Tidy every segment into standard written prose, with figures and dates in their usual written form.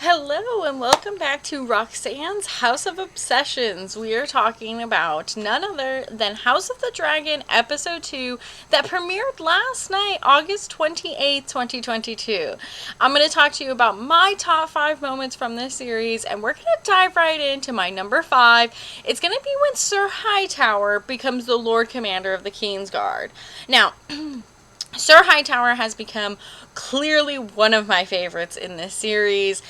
Hello and welcome back to Roxanne's House of Obsessions. We are talking about none other than House of the Dragon Episode 2 that premiered last night, August 28th, 2022. I'm going to talk to you about my top 5 moments from this series, and we're going to dive right into my number 5. It's going to be when Sir Hightower becomes the Lord Commander of the Kingsguard. Now, Sir Hightower has become clearly one of my favorites in this series.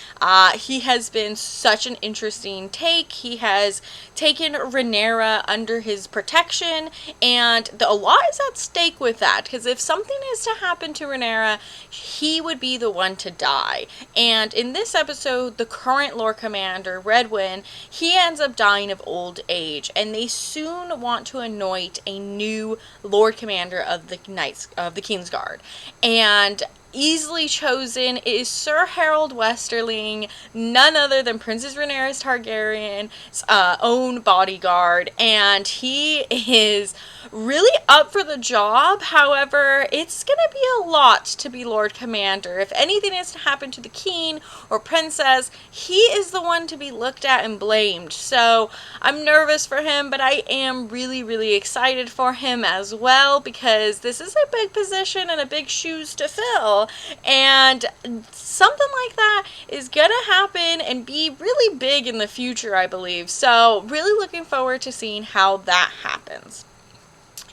He has been such an interesting take. He has taken Rhaenyra under his protection, and a lot is at stake with that, because if something is to happen to Rhaenyra, he would be the one to die. And in this episode, the current Lord Commander, Redwyn, he ends up dying of old age, and they soon want to anoint a new Lord Commander of the Knights of the Kingsguard. And easily chosen is Sir Harold Westerling, none other than Princess Rhaenyra Targaryen's own bodyguard, and he is really up for the job. However, it's gonna be a lot to be Lord Commander. If anything is to happen to the king or princess, he is the one to be looked at and blamed. So I'm nervous for him, but I am really excited for him as well, because this is a big position and a big shoes to fill, and something like that is gonna happen and be really big in the future, I believe. So really looking forward to seeing how that happens.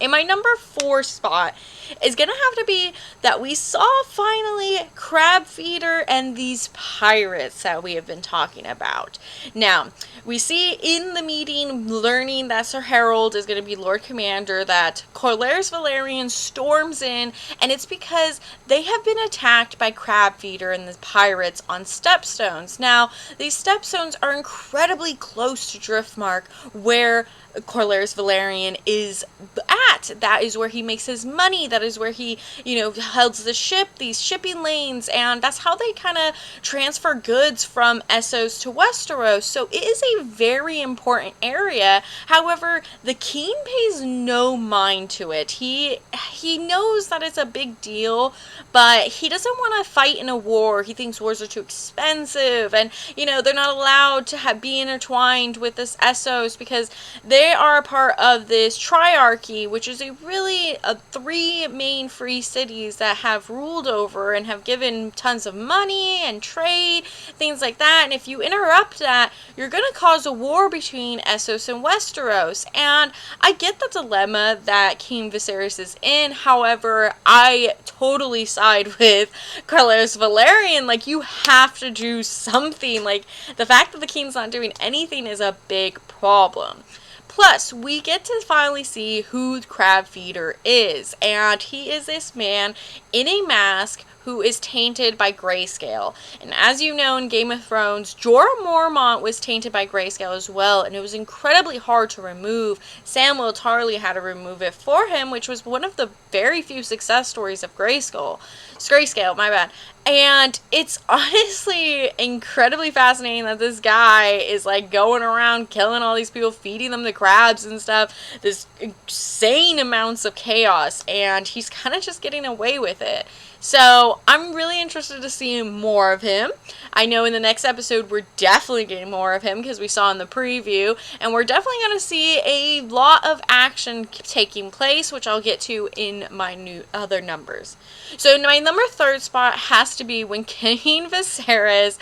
In my number 4 spot is going to have to be that we saw finally Crab Feeder and these pirates that we have been talking about. Now, we see in the meeting, learning that Sir Harold is going to be Lord Commander, that Corlys Valerian storms in, and it's because they have been attacked by Crab Feeder and the pirates on stepstones. Now, these stepstones are incredibly close to Driftmark, where Corlys Valerian is at. That is where he makes his money. That is where he, holds the ship, these shipping lanes, and that's how they kind of transfer goods from Essos to Westeros. So it is a very important area. However, the king pays no mind to it. He knows that it's a big deal, but he doesn't want to fight in a war. He thinks wars are too expensive, and they're not allowed to be intertwined with this Essos, because they are a part of this triarchy, which is a 3 main free cities that have ruled over and have given tons of money and trade, things like that. And if you interrupt that, you're going to cause a war between Essos and Westeros. And I get the dilemma that King Viserys is in. However, I totally side with Corlys Valerian. Like, you have to do something. Like, the fact that the king's not doing anything is a big problem. Plus, we get to finally see who Crab Feeder is, and he is this man in a mask who is tainted by Grayscale. And as you know, in Game of Thrones, Jorah Mormont was tainted by Grayscale as well, and it was incredibly hard to remove. Samwell Tarly had to remove it for him, which was one of the very few success stories of Grayscale, my bad. And it's honestly incredibly fascinating that this guy is going around killing all these people, feeding them the crabs and stuff, this insane amounts of chaos, and he's kind of just getting away with it. So I'm really interested to see more of him. I know in the next episode we're definitely getting more of him, because we saw in the preview, and we're definitely going to see a lot of action taking place, which I'll get to in my other numbers. So my number 3 spot has to be when King Viserys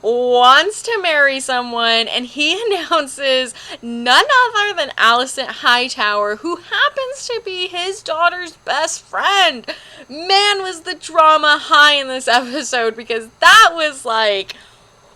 wants to marry someone, and he announces none other than Alison Hightower, who happens to be his daughter's best friend. Man, was the drama high in this episode, because that was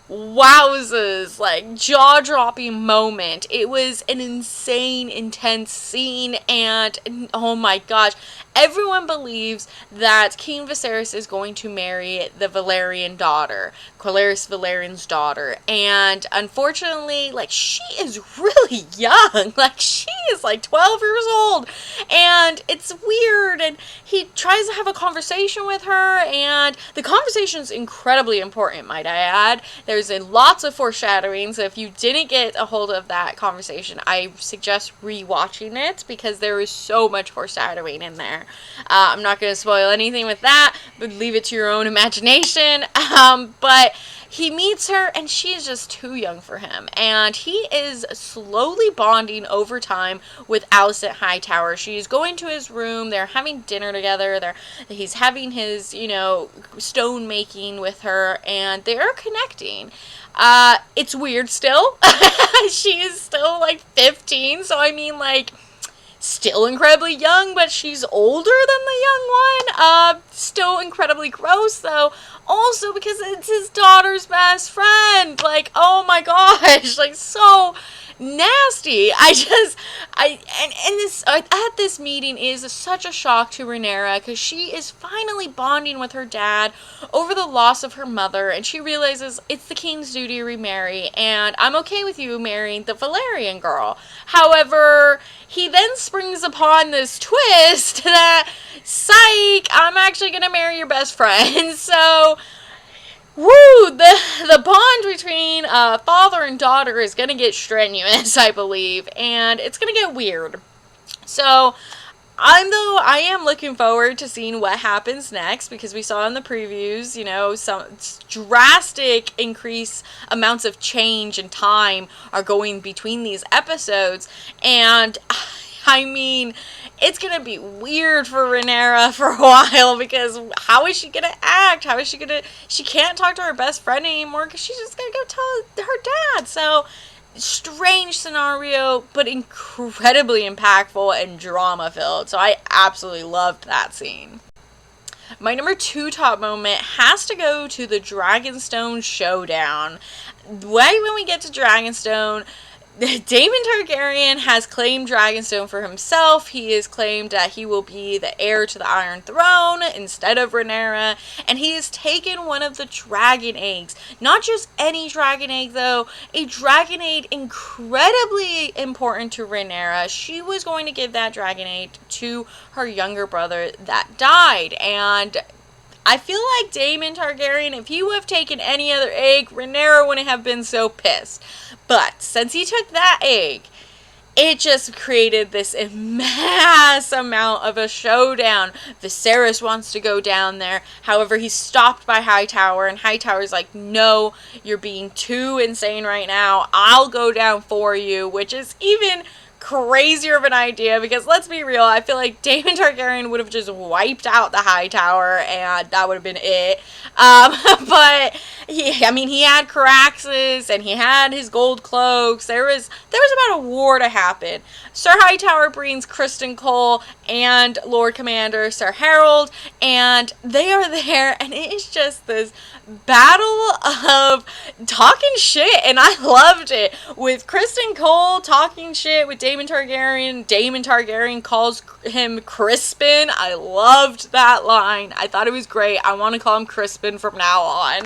wowzers, jaw-dropping moment. It was an insane, intense scene, and oh my gosh, everyone believes that King Viserys is going to marry the Valerian Daughter, Corlys Valerian's daughter, and unfortunately, she is really young. She is 12 years old, and it's weird, and he tries to have a conversation with her, and the conversation's incredibly important, might I add. There's lots of foreshadowing, so if you didn't get a hold of that conversation, I suggest rewatching it, because there is so much foreshadowing in there. I'm not going to spoil anything with that, but leave it to your own imagination. But he meets her, and she is just too young for him. And he is slowly bonding over time with Alison Hightower. She's going to his room. They're having dinner together. He's having his, stone making with her, and they're connecting. It's weird still. She is still like 15, so I mean, like, still incredibly young, but she's older than the young one. Still incredibly gross, though. Also, because it's his daughter's best friend. Like, oh my gosh, like, so nasty. This at this meeting is such a shock to Rhaenyra, because she is finally bonding with her dad over the loss of her mother, and she realizes it's the king's duty to remarry, and I'm okay with you marrying the Valerian girl. However, he then springs upon this twist that, psych, I'm actually gonna marry your best friend. So, the bond between father and daughter is gonna get strenuous, I believe, and it's gonna get weird. So, I am looking forward to seeing what happens next, because we saw in the previews, some drastic increase amounts of change and time are going between these episodes, and I mean, it's going to be weird for Rhaenyra for a while, because how is she going to act? She can't talk to her best friend anymore, because she's just going to go tell her dad. So, strange scenario, but incredibly impactful and drama-filled. So I absolutely loved that scene. My number 2 top moment has to go to the Dragonstone Showdown. Right when we get to Dragonstone, Damon Targaryen has claimed Dragonstone for himself. He has claimed that he will be the heir to the Iron Throne instead of Rhaenyra, and he has taken one of the dragon eggs. Not just any dragon egg, though. A dragon egg incredibly important to Rhaenyra. She was going to give that dragon egg to her younger brother that died, and I feel like Damon Targaryen, if he would have taken any other egg, Rhaenyra wouldn't have been so pissed. But since he took that egg, it just created this mass amount of a showdown. Viserys wants to go down there. However, he's stopped by Hightower, and Hightower's like, no, you're being too insane right now. I'll go down for you, which is even crazier of an idea, because let's be real, I feel like Damon Targaryen would have just wiped out the Hightower, and that would have been it. But he had Caraxes, and he had his gold cloaks. There was about a war to happen. Sir Hightower brings Criston Cole and Lord Commander Sir Harold, and they are there, and it is just this battle of talking shit, and I loved it. With Criston Cole talking shit with Damon Targaryen. Damon Targaryen calls him Crispin. I loved that line. I thought it was great. I want to call him Crispin from now on.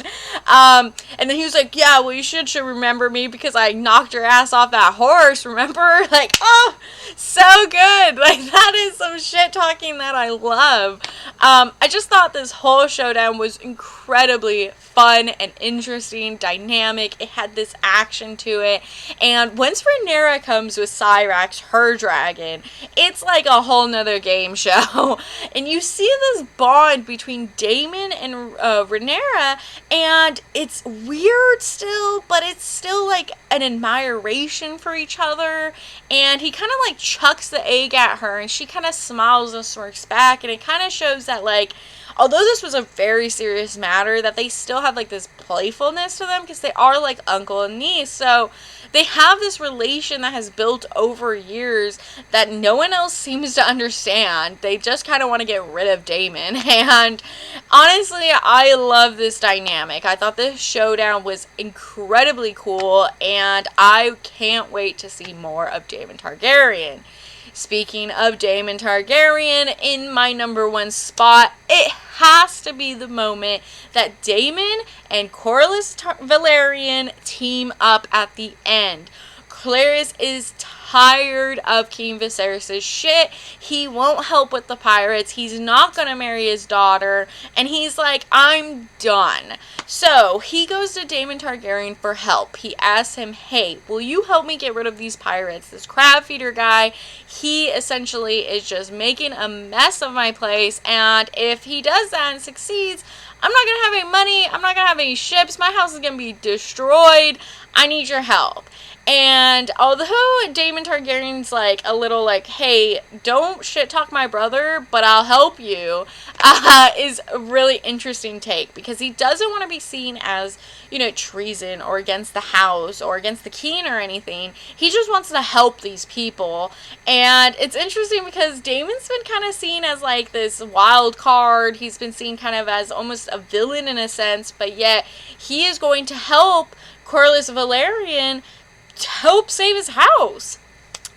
And then he was like, yeah, well, you should remember me because I knocked your ass off that horse, remember? Like, oh, so good. Like, that is some shit talking that I love. I just thought this whole showdown was incredibly fun and interesting, dynamic. It had this action to it. And once Rhaenyra comes with Cyrax, her dragon, it's like a whole nother game show. And you see this bond between Damon and Rhaenyra, and it's weird still, but it's still like an admiration for each other. And he kind of like chucks the egg at her, and she kind of smiles and smirks back, and it kind of shows that, like, although this was a very serious matter, that they still have like this playfulness to them, because they are like uncle and niece. So they have this relation that has built over years that no one else seems to understand. They just kind of want to get rid of Damon. And honestly, I love this dynamic. I thought this showdown was incredibly cool, and I can't wait to see more of Damon Targaryen. Speaking of Damon Targaryen, in my number 1 spot, it has to be the moment that Damon and Corlys Valerian team up at the end. Clare is tired of King Viserys' shit. He won't help with the pirates. He's not gonna marry his daughter. And he's like, I'm done. So he goes to Damon Targaryen for help. He asks him, hey, will you help me get rid of these pirates? This crab feeder guy, he essentially is just making a mess of my place. And if he does that and succeeds, I'm not going to have any money. I'm not going to have any ships. My house is going to be destroyed. I need your help. And although Damon Targaryen's like a little like, hey, don't shit talk my brother, but I'll help you, is a really interesting take, because he doesn't want to be seen as, you know, treason or against the house or against the king or anything. He just wants to help these people. And it's interesting because Damon's been kind of seen as like this wild card. He's been seen kind of as almost a villain in a sense, but yet he is going to help Corlys Valerian to help save his house.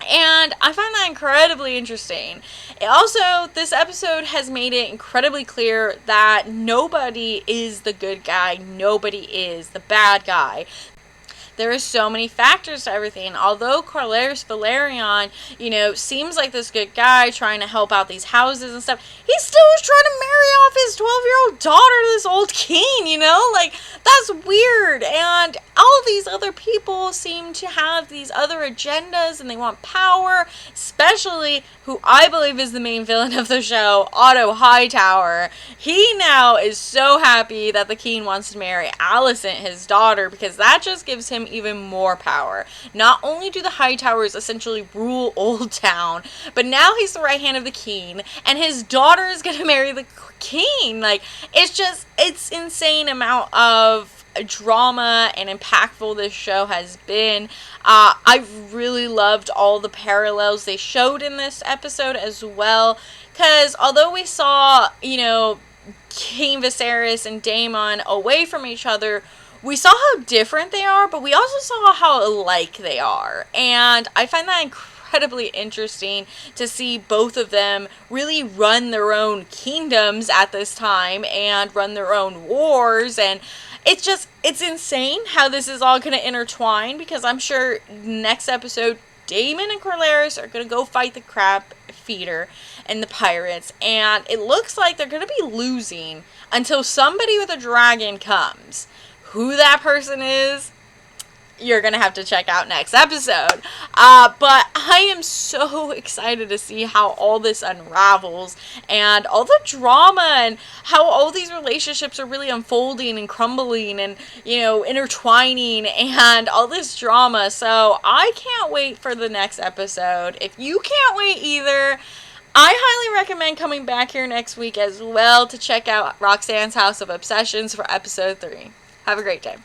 And I find that incredibly interesting. Also, this episode has made it incredibly clear that nobody is the good guy. Nobody is the bad guy. There are so many factors to everything. Although Corlys Valerian, you know, seems like this good guy trying to help out these houses and stuff, he still was trying to marry off his 12-year-old daughter to this old king, you know? Like, that's weird. And all these other people seem to have these other agendas and they want power, especially who I believe is the main villain of the show, Otto Hightower. He now is so happy that the king wants to marry Alison, his daughter, because that just gives him even more power. Not only do the Hightowers essentially rule Old Town, but now he's the right hand of the king, and his daughter is going to marry the king. Like, it's insane amount of drama and impactful this show has been. I really loved all the parallels they showed in this episode as well, because although we saw, you know, King Viserys and Damon away from each other, we saw how different they are, but we also saw how alike they are. And I find that incredibly interesting to see both of them really run their own kingdoms at this time and run their own wars. And it's insane how this is all going to intertwine, because I'm sure next episode Damon and Corlys are going to go fight the crab feeder and the pirates, and it looks like they're going to be losing until somebody with a dragon comes. Who that person is, you're going to have to check out next episode. But I am so excited to see how all this unravels, and all the drama, and how all these relationships are really unfolding and crumbling and, you know, intertwining, and all this drama. So I can't wait for the next episode. If you can't wait either, I highly recommend coming back here next week as well to check out Roxanne's House of Obsessions for episode 3. Have a great day.